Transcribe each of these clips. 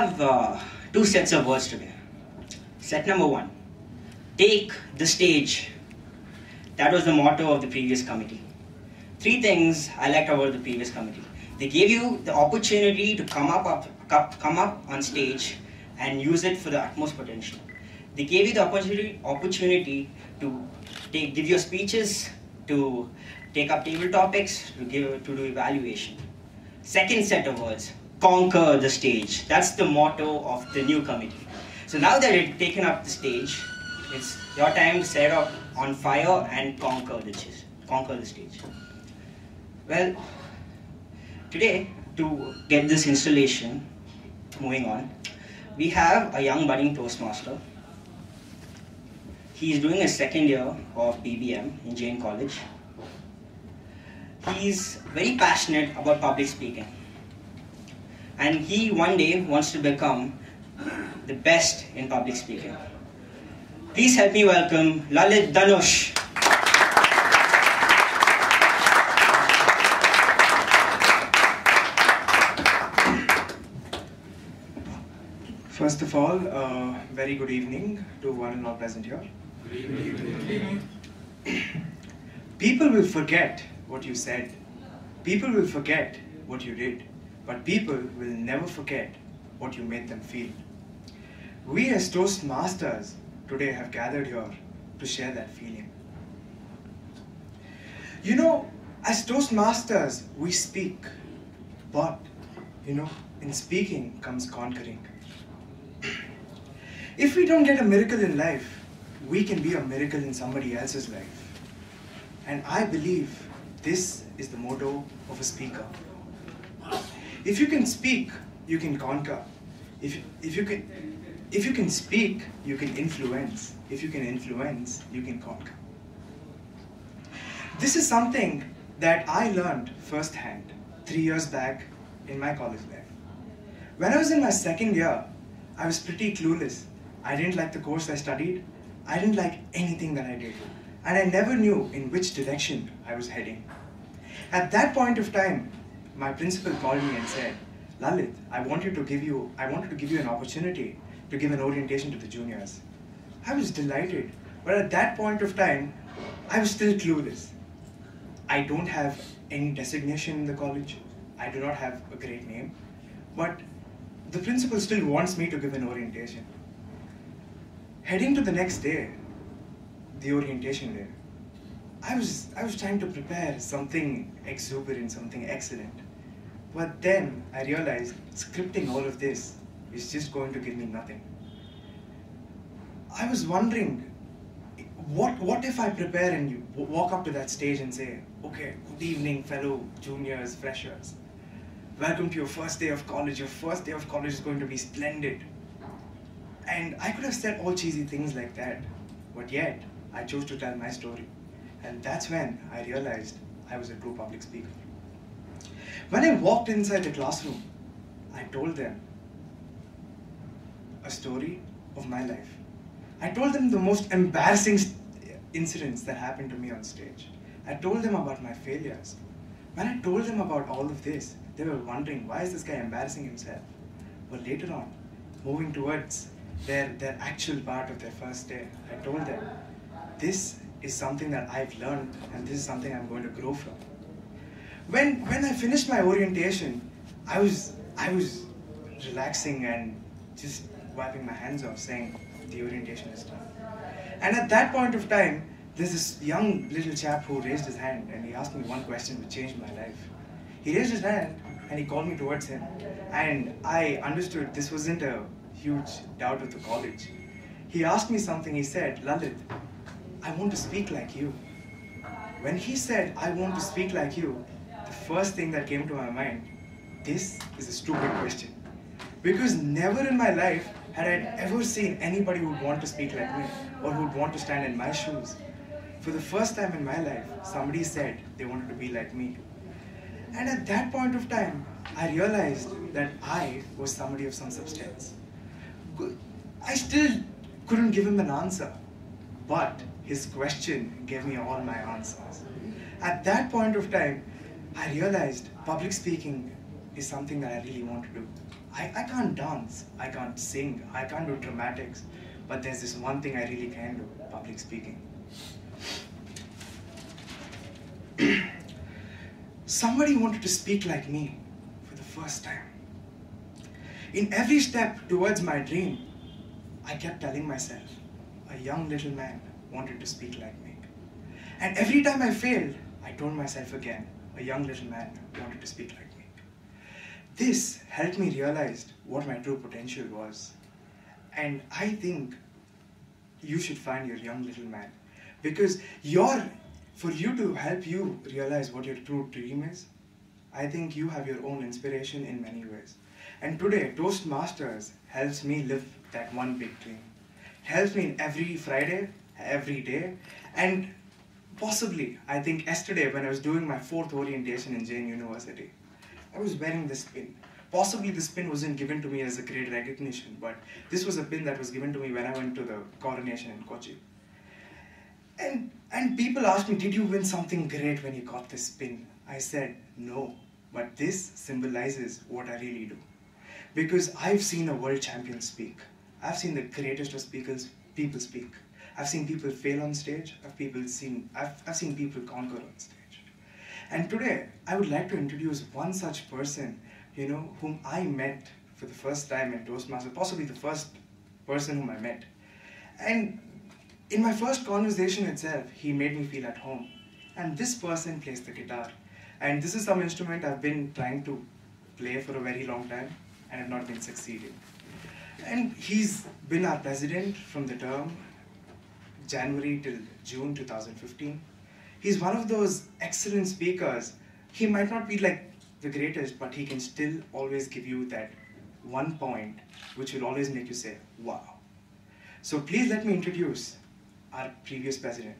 have two sets of words today. Set number one, take the stage. That was the motto of the previous committee. Three things I liked about the previous committee. They gave you the opportunity to come up on stage and use it for the utmost potential. They gave you the opportunity to give your speeches, to take up table topics, to do evaluation. Second set of words, conquer the stage. That's the motto of the new committee. So now that you've taken up the stage, it's your time to set up on fire and conquer the stage. Well, today, to get this installation moving on, we have a young budding Toastmaster. He's doing his second year of BBM in Jain College. He's very passionate about public speaking. And he one day wants to become the best in public speaking. Please help me welcome Lalit Dhanush. First of all, very good evening to one and all present here. Good evening. People will forget what you said. People will forget what you did. But people will never forget what you made them feel. We as Toastmasters today have gathered here to share that feeling. You know, as Toastmasters, we speak. But, in speaking comes conquering. If we don't get a miracle in life, we can be a miracle in somebody else's life. And I believe this is the motto of a speaker. If you can speak, you can conquer. If you can speak, you can influence. If you can influence, you can conquer. This is something that I learned firsthand 3 years back in my college life. When I was in my second year, I was pretty clueless. I didn't like the course I studied. I didn't like anything that I did. And I never knew in which direction I was heading. At that point of time, my principal called me and said, Lalit, I wanted to give you an opportunity to give an orientation to the juniors. I was delighted, but at that point of time, I was still clueless. I don't have any designation in the college. I do not have a great name, but the principal still wants me to give an orientation. Heading to the next day, the orientation day, I was trying to prepare something exuberant, something excellent. But then I realized scripting all of this is just going to give me nothing. I was wondering, what if I prepare and you walk up to that stage and say, okay, good evening, fellow juniors, freshers. Welcome to your first day of college. Your first day of college is going to be splendid. And I could have said all cheesy things like that, but yet I chose to tell my story. And that's when I realized I was a true public speaker. When I walked inside the classroom, I told them a story of my life. I told them the most embarrassing incidents that happened to me on stage. I told them about my failures. When I told them about all of this, they were wondering, why is this guy embarrassing himself? But later on, moving towards their actual part of their first day, I told them, this is something that I've learned and this is something I'm going to grow from. When I finished my orientation, I was relaxing and just wiping my hands off, saying the orientation is done. And at that point of time, there's this young little chap who raised his hand and he asked me one question which changed my life. He raised his hand and he called me towards him. And I understood this wasn't a huge doubt of the college. He asked me something. He said, Lalit, I want to speak like you. When he said, I want to speak like you, the first thing that came to my mind, this is a stupid question. Because never in my life had I ever seen anybody who would want to speak like me or who would want to stand in my shoes. For the first time in my life, somebody said they wanted to be like me. And at that point of time, I realized that I was somebody of some substance. I still couldn't give him an answer, but his question gave me all my answers. At that point of time, I realized public speaking is something that I really want to do. I can't dance, I can't sing, I can't do dramatics, but there's this one thing I really can do, public speaking. Somebody wanted to speak like me for the first time. In every step towards my dream, I kept telling myself, a young little man wanted to speak like me. And every time I failed, I told myself again, a young little man wanted to speak like me. This helped me realize what my true potential was. And I think you should find your young little man. Because for you to help you realize what your true dream is, I think you have your own inspiration in many ways. And today, Toastmasters helps me live that one big dream. Helps me in every Friday, every day. And possibly, I think yesterday when I was doing my 4th orientation in Jain University, I was wearing this pin. Possibly this pin wasn't given to me as a great recognition, but this was a pin that was given to me when I went to the coronation in Kochi. And people asked me, did you win something great when you got this pin? I said, no, but this symbolizes what I really do. Because I've seen a world champion speak. I've seen the greatest of people speak. I've seen people fail on stage. I've seen people conquer on stage. And today, I would like to introduce one such person, whom I met for the first time in Toastmasters, possibly the first person whom I met. And in my first conversation itself, he made me feel at home. And this person plays the guitar. And this is some instrument I've been trying to play for a very long time and have not been succeeding. And he's been our president from the term January till June 2015. He's one of those excellent speakers. He might not be like the greatest, but he can still always give you that one point which will always make you say, wow. So please let me introduce our previous president,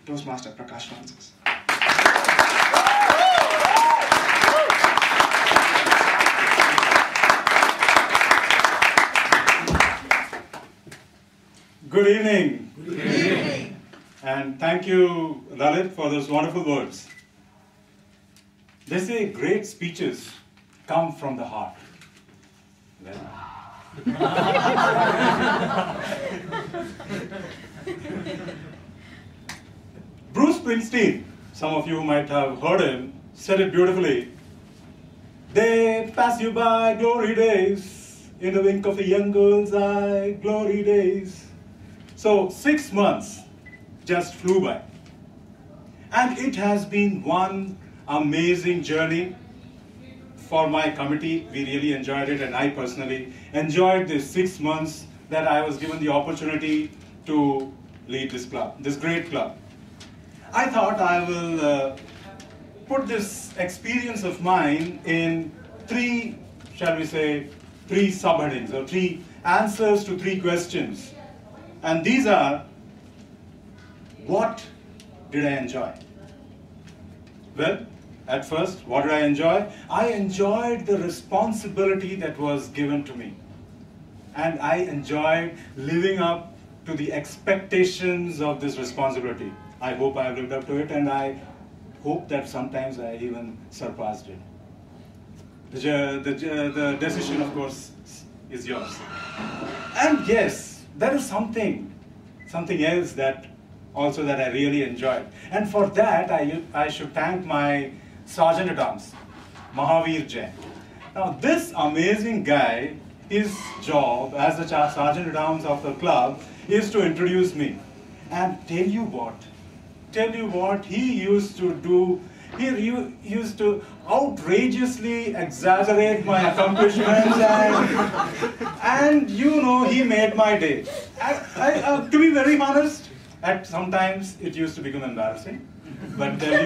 Toastmaster Prakash Francis. Good evening. Good evening. And thank you, Lalit, for those wonderful words. They say great speeches come from the heart. Bruce Springsteen, some of you might have heard him, said it beautifully. They pass you by, glory days, in the wink of a young girl's eye, glory days. So 6 months just flew by. And it has been one amazing journey for my committee. We really enjoyed it, and I personally enjoyed the 6 months that I was given the opportunity to lead this club, this great club. I thought I will put this experience of mine in 3, shall we say, 3 subheadings, or 3 answers to 3 questions. And these are, what did I enjoy? Well, at first, what did I enjoy? I enjoyed the responsibility that was given to me. And I enjoyed living up to the expectations of this responsibility. I hope I have lived up to it, and I hope that sometimes I even surpassed it. The decision, of course, is yours. And yes, there is something else that I really enjoyed. And for that, I should thank my Sergeant-at-Arms, Mahavir Jain. Now, this amazing guy, his job as the Sergeant-at-Arms of the club is to introduce me. And tell you what he used to do. He used to outrageously exaggerate my accomplishments, and he made my day. To be very honest, sometimes it used to become embarrassing. But tell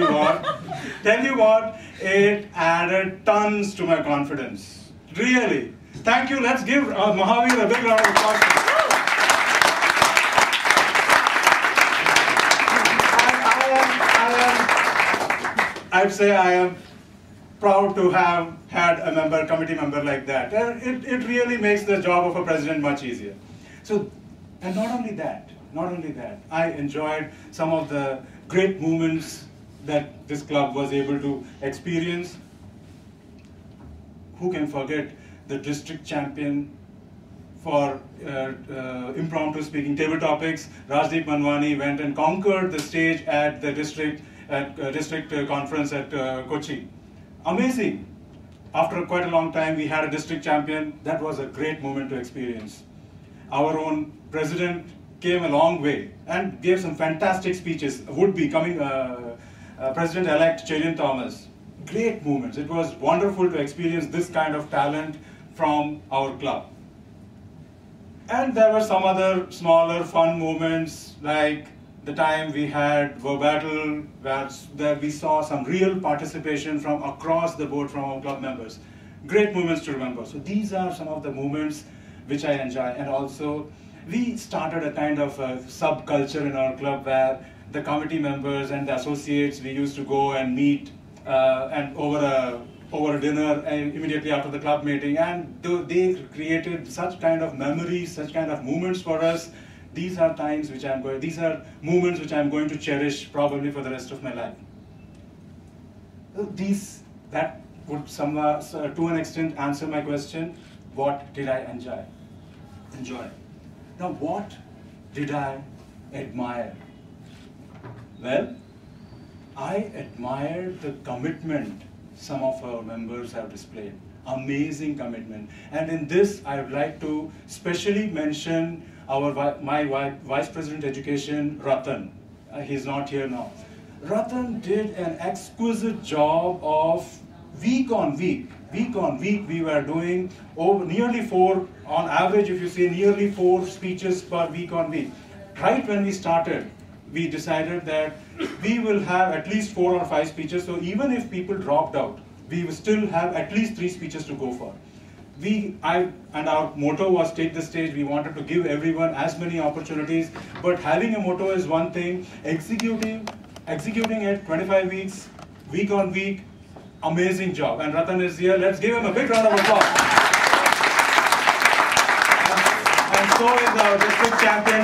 you what, it added tons to my confidence. Really. Thank you. Let's give Mahavir a big round of applause. I'd say I am proud to have had a committee member like that. It really makes the job of a president much easier. So, and not only that, I enjoyed some of the great moments that this club was able to experience. who can forget the district champion for impromptu speaking table topics? Rajdeep Manwani went and conquered the stage at the district conference at Kochi. Amazing. After quite a long time, we had a district champion. That was a great moment to experience. Our own president came a long way and gave some fantastic speeches. Would-be coming President-elect Cherian Thomas. Great moments. It was wonderful to experience this kind of talent from our club. And there were some other smaller fun moments, like the time we had Verbattle, where we saw some real participation from across the board from our club members. Great moments to remember. So these are some of the moments which I enjoy. And also, we started a kind of a subculture in our club where the committee members and the associates, we used to go and meet and over a dinner immediately after the club meeting, and they created such kind of memories, such kind of moments for us. These are times which these are moments which I'm going to cherish probably for the rest of my life. That would to an extent answer my question, what did I enjoy? Now, what did I admire? Well, I admired the commitment some of our members have displayed. Amazing commitment. And in this, I would like to specially mention my Vice President Education, Ratan. He's not here now. Ratan did an exquisite job of week on week, we were doing nearly 4, on average, if you say, nearly 4 speeches per week on week. Right when we started, we decided that we will have at least 4 or 5 speeches, so even if people dropped out, we will still have at least 3 speeches to go for. And our motto was take the stage. We wanted to give everyone as many opportunities, but having a motto is one thing, executing it 25 weeks, week on week, amazing job. And Ratan is here. Let's give him a big round of applause. And so is our district champion,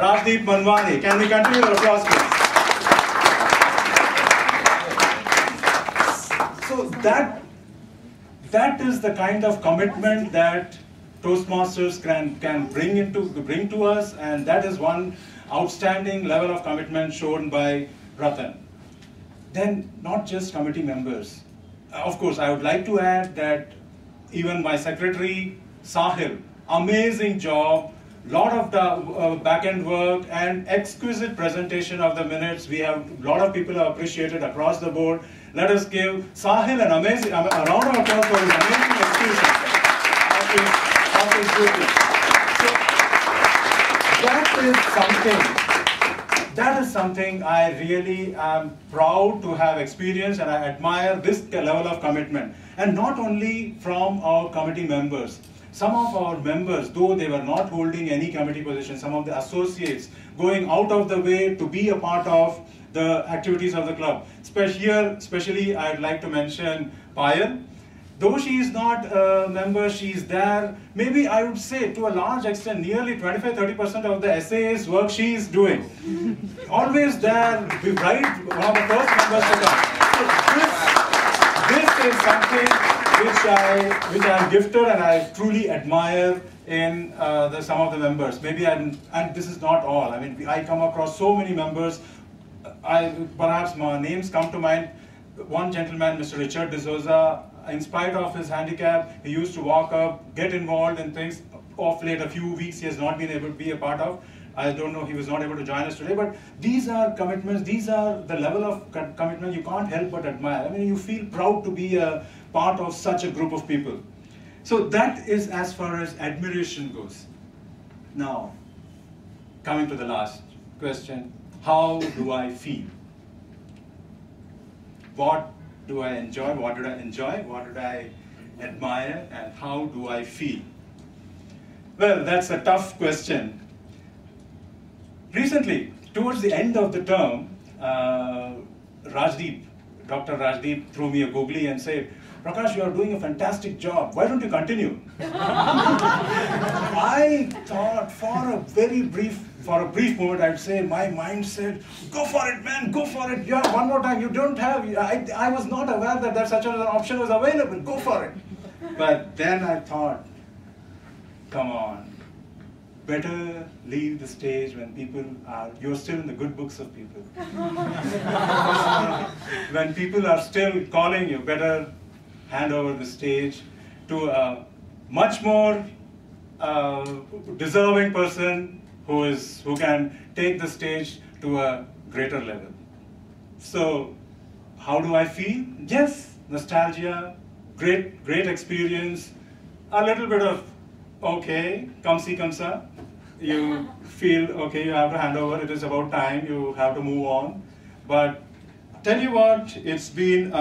Rajdeep Manwani. Can we continue the applause, please? So that is the kind of commitment that Toastmasters can bring to us, and that is one outstanding level of commitment shown by Ratan. Then, not just committee members. Of course, I would like to add that even my secretary, Sahil, amazing job, lot of the back-end work and exquisite presentation of the minutes. We have a lot of people have appreciated across the board. Let us give Sahil a round of applause for his amazing execution of his duty. So, that is something I really am proud to have experienced, and I admire this level of commitment. And not only from our committee members, some of our members, though they were not holding any committee position, some of the associates going out of the way to be a part of the activities of the club. Especially I'd like to mention Payal. Though she is not a member, she is there. Maybe I would say to a large extent, nearly 25-30% of the SAS work she is doing. Always there, right, one of the first members to come. So this is something which I am gifted and I truly admire in some of the members. Maybe and this is not all. I mean, I come across so many members. Perhaps my names come to mind. One gentleman, Mr. Richard D'Souza, in spite of his handicap, he used to walk up, get involved in things. Of late, a few weeks he has not been able to be a part of. I don't know, he was not able to join us today, but these are commitments, these are the level of commitment you can't help but admire. I mean, you feel proud to be a part of such a group of people. So that is as far as admiration goes. Now, coming to the last question, how do I feel? What do I enjoy? What did I enjoy? What did I admire? And how do I feel? Well, that's a tough question. Recently, towards the end of the term, Dr. Rajdeep threw me a googly and said, "Prakash, you are doing a fantastic job. Why don't you continue?" I thought for a brief moment, I'd say, my mind said, "Go for it, man, go for it. Yeah, one more time. You don't have, I was not aware that such an option was available. Go for it." But then I thought, come on, better leave the stage when you're still in the good books of people. When people are still calling you, better hand over the stage to a much more deserving person who can take the stage to a greater level. So, how do I feel? Yes, nostalgia, great experience, a little bit of okay, come see, come sa. You feel okay, you have to hand over, it is about time, you have to move on. But tell you what, it's been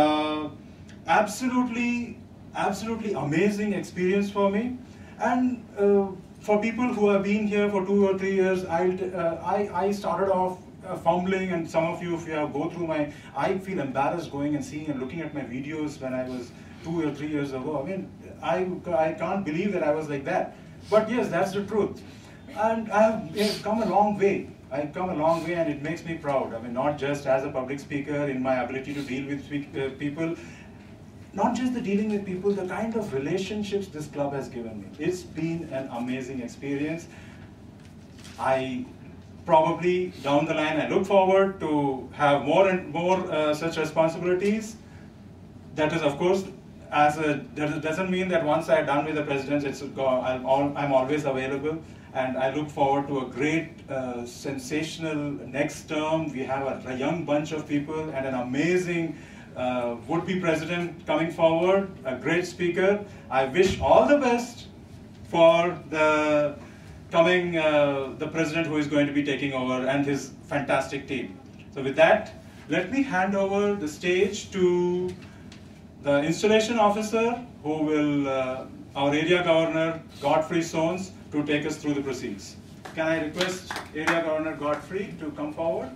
absolutely amazing experience for me. And for people who have been here for 2 or 3 years, I started off fumbling, and some of you, if you have go through I feel embarrassed going and seeing and looking at my videos when I was 2 or 3 years ago. I mean, I can't believe that I was like that. But yes, that's the truth. And I have come a long way. I've come a long way, and it makes me proud. I mean, not just as a public speaker in my ability to deal with people, not just the dealing with people, the kind of relationships this club has given me. It's been an amazing experience. I probably, down the line, I look forward to have more and more such responsibilities. That is, of course, that doesn't mean that once I'm done with the presidency, I'm always available. And I look forward to a great, sensational next term. We have a young bunch of people and an amazing would-be president coming forward, a great speaker. I wish all the best for the coming, the president who is going to be taking over and his fantastic team. So with that, let me hand over the stage to the installation officer who will, our area governor, Godfrey Sones, to take us through the proceeds. Can I request Area Governor Godfrey to come forward?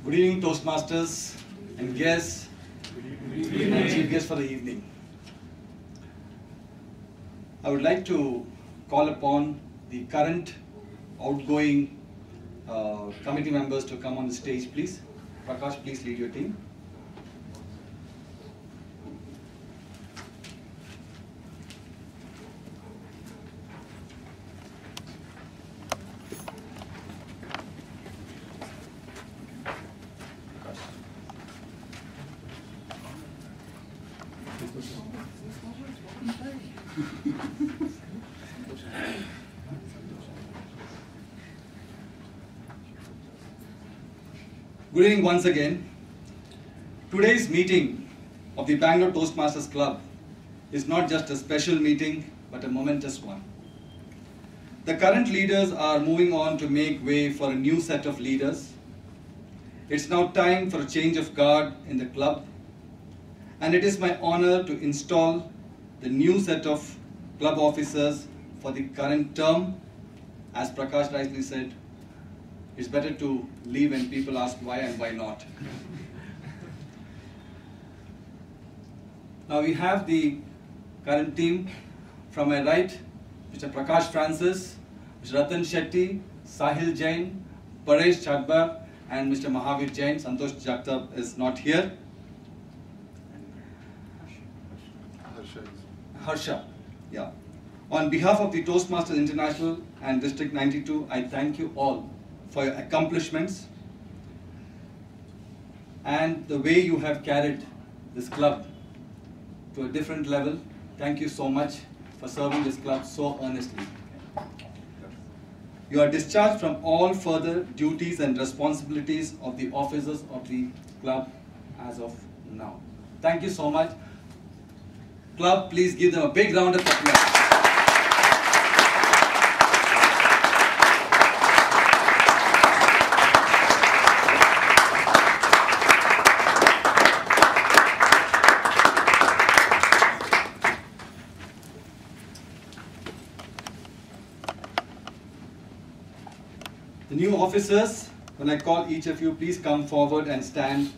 Good evening, Toastmasters and guests, and chief guests for the evening. I would like to call upon the current outgoing committee members to come on the stage, please. Prakash, please lead your team. Good evening once again. Today's meeting of the Bangalore Toastmasters Club is not just a special meeting, but a momentous one. The current leaders are moving on to make way for a new set of leaders. It's now time for a change of guard in the club, and it is my honor to install the new set of club officers for the current term. As Prakash rightly said, it's better to leave when people ask why and why not. Now we have the current team. From my right, Mr. Prakash Francis, Mr. Ratan Shetty, Sahil Jain, Paresh Chadbar, and Mr. Mahavir Jain. Santosh Jagtap is not here. Harsha. Yeah. On behalf of the Toastmasters International and District 92, I thank you all for your accomplishments and the way you have carried this club to a different level. Thank you so much for serving this club so earnestly. You are discharged from all further duties and responsibilities of the officers of the club as of now. Thank you so much. Club, please give them a big round of applause. The new officers, when I call each of you, please come forward and stand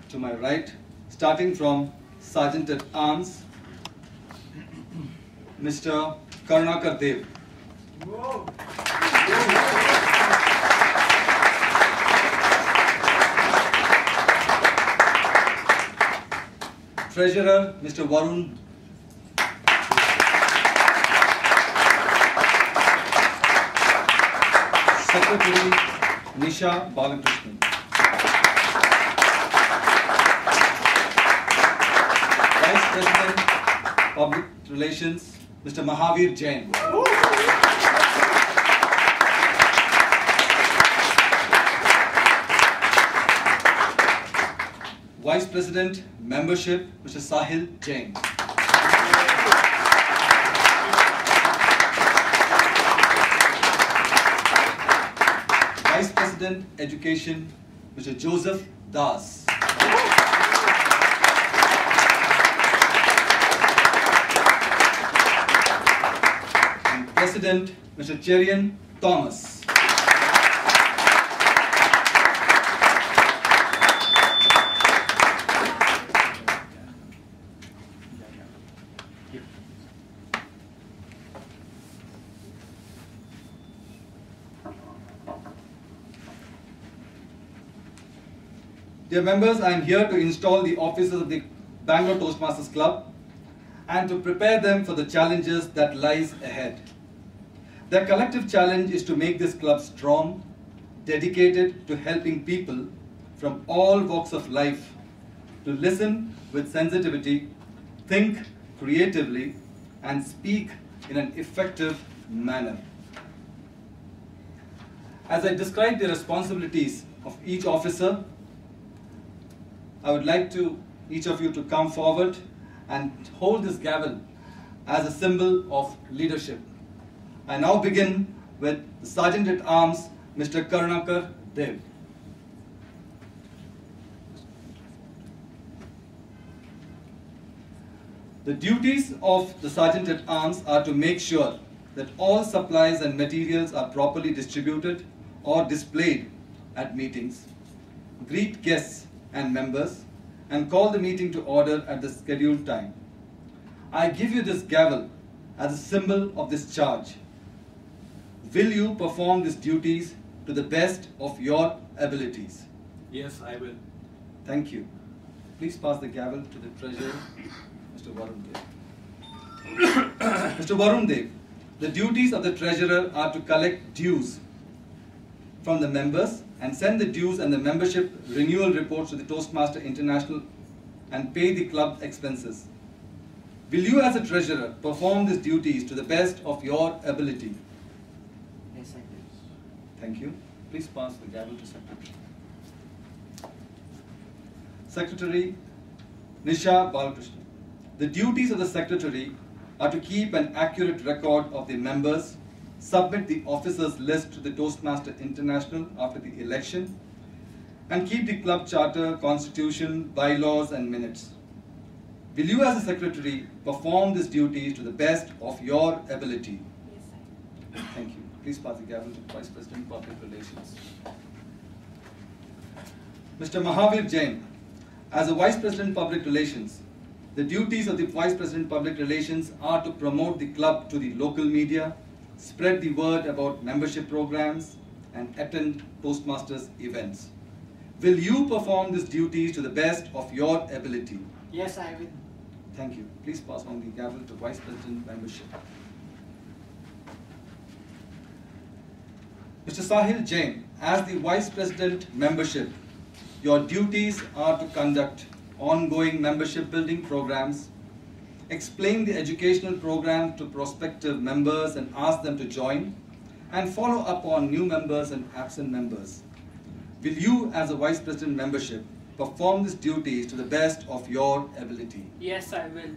to my right. starting from Sergeant at Arms, Mr. Karunakar Dev. Treasurer, Mr. Varun. Secretary, Nisha Balakrishnan. Vice President, Public Relations, Mr. Mahavir Jain. Vice President, Membership, Mr. Sahil Jain. Vice President, Education, Mr. Joseph Das. And President, Mr. Cherian Thomas. Dear members, I am here to install the officers of the Bangalore Toastmasters Club and to prepare them for the challenges that lies ahead. Their collective challenge is to make this club strong, dedicated to helping people from all walks of life to listen with sensitivity, think creatively, and speak in an effective manner. As I describe the responsibilities of each officer, I would like each of you to come forward and hold this gavel as a symbol of leadership. I now begin with the Sergeant at Arms, Mr. Karunakar Dev. The duties of the Sergeant at Arms are to make sure that all supplies and materials are properly distributed or displayed at meetings, greet guests and members, and call the meeting to order at the scheduled time. I give you this gavel as a symbol of this charge. Will you perform these duties to the best of your abilities? Yes, I will. Thank you. Please pass the gavel to the Treasurer, Mr. Varun Dev. Mr. Varun Dev, the duties of the Treasurer are to collect dues from the members and send the dues and the membership renewal reports to the Toastmaster International and pay the club expenses. Will you as a treasurer perform these duties to the best of your ability? Yes, I will. Thank you. Please pass the gavel to Secretary. Secretary Nisha Balakrishnan. The duties of the Secretary are to keep an accurate record of the members, submit the officers' list to the Toastmaster International after the election, and keep the club charter, constitution, bylaws, and minutes. Will you as a secretary perform these duties to the best of your ability? Yes, I will. Thank you. Please pass the gavel to Vice President Public Relations. Mr. Mahavir Jain, as a Vice President Public Relations, the duties of the Vice President Public Relations are to promote the club to the local media, spread the word about membership programs, and attend Toastmasters events. Will you perform these duties to the best of your ability? Yes, I will. Thank you. Please pass on the gavel to Vice President Membership. Mr. Sahil Jain, as the Vice President Membership, your duties are to conduct ongoing membership building programs, explain the educational program to prospective members and ask them to join, and follow up on new members and absent members. Will you, as a Vice President Membership, perform these duties to the best of your ability? Yes, I will.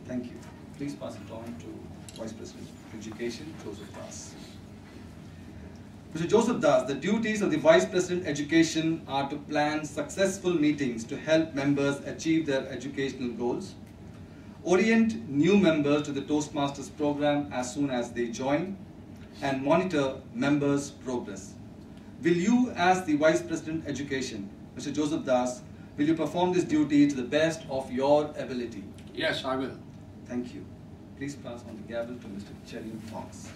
Thank you. Please pass it on to Vice President Education, Joseph Das. Mr. Joseph Das, the duties of the Vice President Education are to plan successful meetings to help members achieve their educational goals, orient new members to the Toastmasters program as soon as they join, and monitor members' progress. Will you, as the Vice President Education, Mr. Joseph Das, will you perform this duty to the best of your ability? Yes, I will. Thank you. Please pass on the gavel to Mr. Cherian Thomas.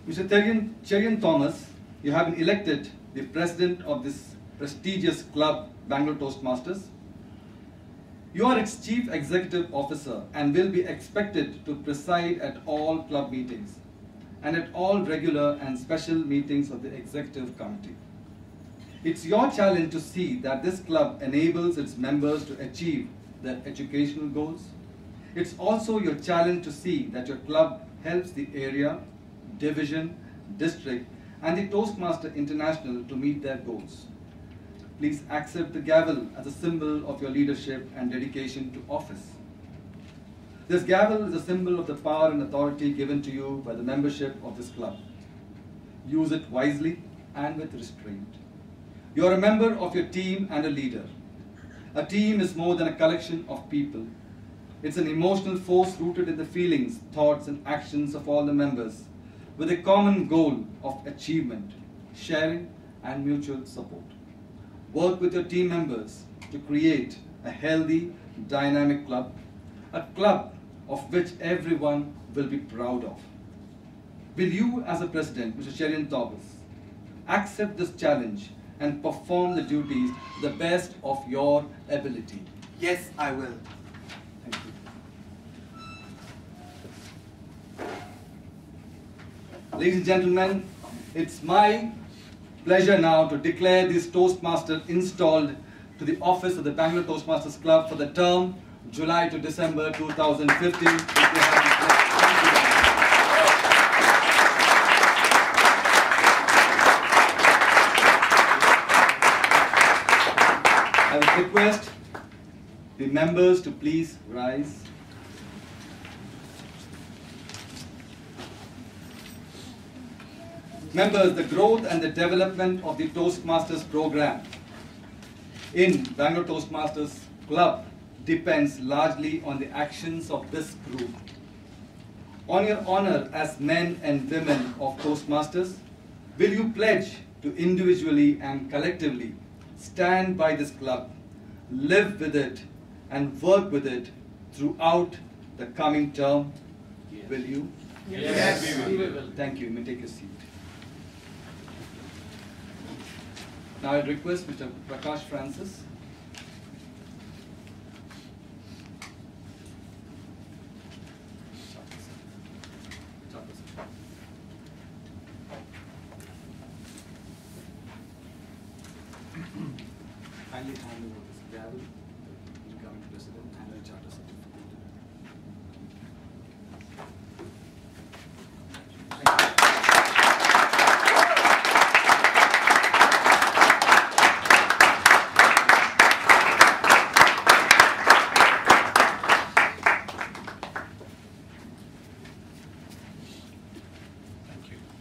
Mr. Cherian Thomas, you have been elected the president of this prestigious club, Bangalore Toastmasters. You are its chief executive officer and will be expected to preside at all club meetings and at all regular and special meetings of the executive committee. It's your challenge to see that this club enables its members to achieve their educational goals. It's also your challenge to see that your club helps the area, division, district, and the Toastmaster International to meet their goals. Please accept the gavel as a symbol of your leadership and dedication to office. This gavel is a symbol of the power and authority given to you by the membership of this club. Use it wisely and with restraint. You are a member of your team and a leader. A team is more than a collection of people. It's an emotional force rooted in the feelings, thoughts, and actions of all the members, with a common goal of achievement, sharing, and mutual support. Work with your team members to create a healthy, dynamic club, a club of which everyone will be proud of. Will you, as a president, Mr. Cherian Thomas, accept this challenge and perform the duties to the best of your ability? Yes, I will. Thank you. Ladies and gentlemen, it's my pleasure now to declare these Toastmasters installed to the office of the Bangalore Toastmasters Club for the term July to December 2015. I would request the members to please rise. Members, the growth and the development of the Toastmasters program in Bangalore Toastmasters Club depends largely on the actions of this group. On your honor as men and women of Toastmasters, will you pledge to individually and collectively stand by this club, live with it, and work with it throughout the coming term? Yes. Will you? Yes, we will. Thank you. You may take a seat. Now I request Mr. Prakash Francis. Kindly hand over this gavel to the incoming president and the charter certificate.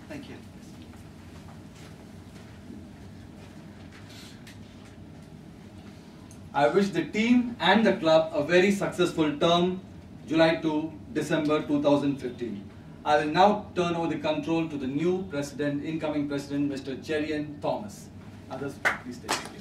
Thank you. I wish the team and the club a very successful term, July to December 2015. I will now turn over the control to the new president, incoming president, Mr. Cherian Thomas. Others, please take it.